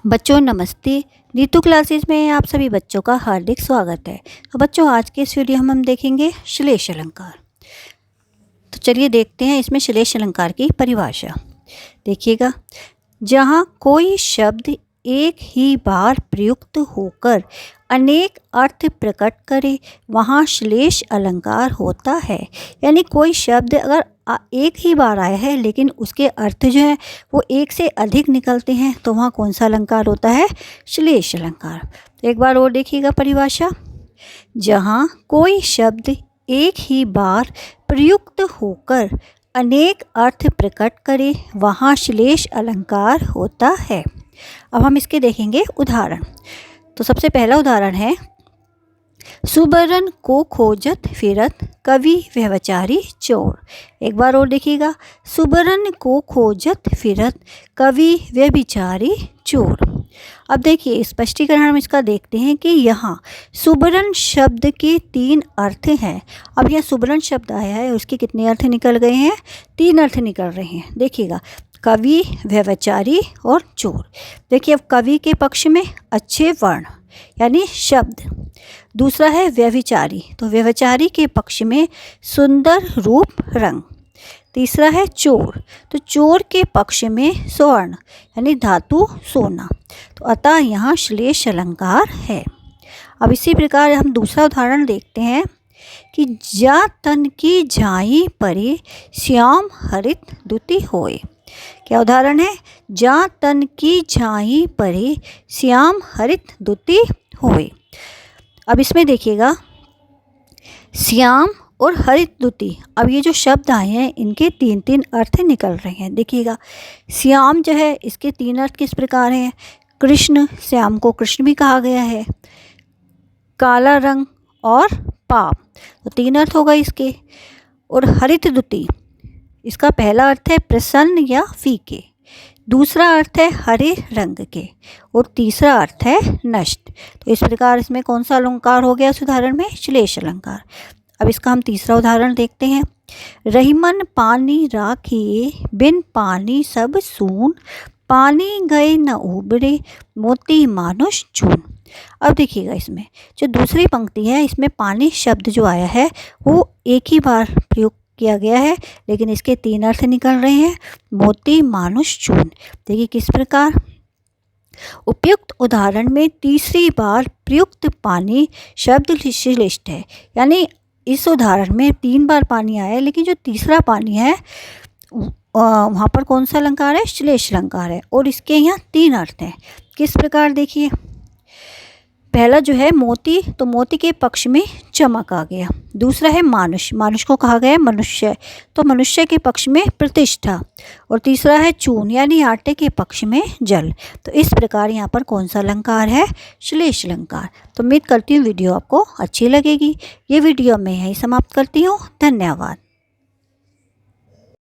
बच्चों नमस्ते। नीतू क्लासेस में आप सभी बच्चों का हार्दिक स्वागत है। तो बच्चों आज के इस वीडियो में हम देखेंगे श्लेष अलंकार। तो चलिए देखते हैं इसमें श्लेष अलंकार की परिभाषा। देखिएगा, जहाँ कोई शब्द एक ही बार प्रयुक्त होकर अनेक अर्थ प्रकट करे वहाँ श्लेष अलंकार होता है। यानी कोई शब्द अगर एक ही बार आया है लेकिन उसके अर्थ जो है वो एक से अधिक निकलते हैं तो वहाँ कौन सा अलंकार होता है? श्लेष अलंकार। तो एक बार और देखिएगा परिभाषा। जहाँ कोई शब्द एक ही बार प्रयुक्त होकर अनेक अर्थ प्रकट करे वहाँ श्लेष अलंकार होता है। अब हम इसके देखेंगे उदाहरण। तो सबसे पहला उदाहरण है, सुबरन को खोजत फिरत कवि व्यभिचारी चोर। एक बार और देखिएगा, सुबरन को खोजत फिरत कवि व्यभिचारी चोर। अब देखिए स्पष्टीकरण हम इसका देखते हैं कि यहाँ सुबरन शब्द के 3 अर्थ हैं। अब यहाँ सुबरन शब्द आया है, उसके कितने अर्थ निकल गए हैं? 3 अर्थ निकल रहे हैं। देखिएगा, कवि, व्यभिचारी और चोर। देखिए अब कवि के पक्ष में अच्छे वर्ण यानी शब्द, दूसरा है व्यभिचारी, तो व्यभिचारी के पक्ष में सुंदर रूप रंग, तीसरा है चोर, तो चोर के पक्ष में स्वर्ण यानी धातु सोना। तो अतः यहाँ श्लेष अलंकार है। अब इसी प्रकार हम दूसरा उदाहरण देखते हैं कि जा तन की झाई परे श्याम हरित दुति होए। क्या उदाहरण है? जा तन की झाई परे श्याम हरित दुति होए। अब इसमें देखिएगा, श्याम और हरित दुति, अब ये जो शब्द आए हैं इनके 3 अर्थ निकल रहे हैं। देखिएगा, श्याम जो है इसके 3 अर्थ किस प्रकार हैं? कृष्ण, श्याम को कृष्ण भी कहा गया है, काला रंग और पाप, तो 3 अर्थ होगा इसके। और हरित दुति, इसका पहला अर्थ है प्रसन्न या फीके, दूसरा अर्थ है हरे रंग के और तीसरा अर्थ है नष्ट। तो इस प्रकार इसमें कौन सा अलंकार हो गया इस उदाहरण में? श्लेष अलंकार। अब इसका हम तीसरा उदाहरण देखते हैं। रहीमन पानी राखिए बिन पानी सब सून, पानी गए न उबरे मोती मानुष चून। अब देखिएगा, इसमें जो दूसरी पंक्ति है इसमें पानी शब्द जो आया है वो एक ही बार प्रयोग किया गया है लेकिन इसके 3 अर्थ निकल रहे हैं, मोती मानुष चून। देखिए किस प्रकार, उपयुक्त उदाहरण में तीसरी बार प्रयुक्त पानी शब्द श्लेष्ठ है। यानी इस उदाहरण में 3 बार पानी आया है लेकिन जो तीसरा पानी है वहाँ पर कौन सा अलंकार है? श्लेष अलंकार है और इसके यहाँ 3 अर्थ हैं। किस प्रकार देखिए, पहला जो है मोती, तो मोती के पक्ष में चमक आ गया। दूसरा है मानुष, मानुष को कहा गया है मनुष्य, तो मनुष्य के पक्ष में प्रतिष्ठा। और तीसरा है चून यानी आटे के पक्ष में जल। तो इस प्रकार यहाँ पर कौन सा अलंकार है? श्लेष अलंकार। तो उम्मीद करती हूँ वीडियो आपको अच्छी लगेगी। ये वीडियो मैं यहीं समाप्त करती हूँ। धन्यवाद।